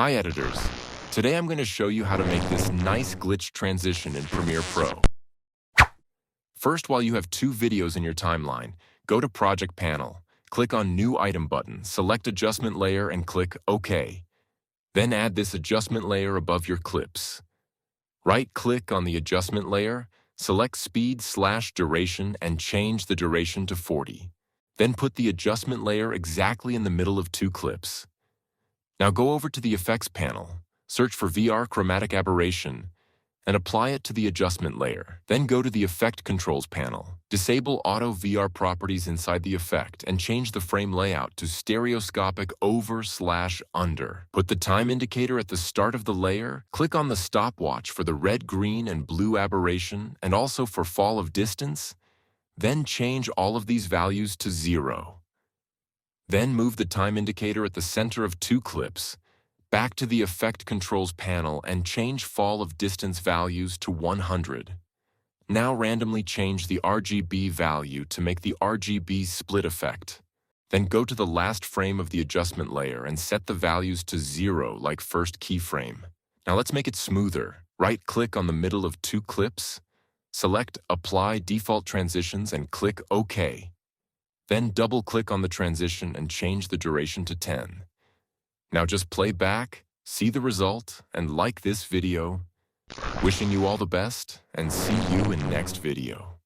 Hi editors. Today I'm going to show you how to make this nice glitch transition in Premiere Pro. First, while you have two videos in your timeline, go to Project Panel, click on New Item button, select Adjustment Layer and click OK. Then add this adjustment layer above your clips. Right-click on the adjustment layer, select Speed/Duration and change the duration to 40. Then put the adjustment layer exactly in the middle of two clips. Now go over to the Effects panel, search for VR Chromatic Aberration, and apply it to the adjustment layer. Then go to the Effect Controls panel, disable Auto VR properties inside the effect, and change the frame layout to stereoscopic over/under. Put the time indicator at the start of the layer, click on the stopwatch for the red, green, and blue aberration, and also for fall of distance. Then change all of these values to 0. Then move the time indicator at the center of two clips, back to the Effect Controls panel and change fall of distance values to 100. Now randomly change the RGB value to make the RGB split effect. Then go to the last frame of the adjustment layer and set the values to 0 like first keyframe. Now let's make it smoother. Right-click on the middle of two clips, select Apply Default Transitions and click OK. Then double-click on the transition and change the duration to 10. Now just play back, see the result, and like this video. Wishing you all the best, and see you in next video.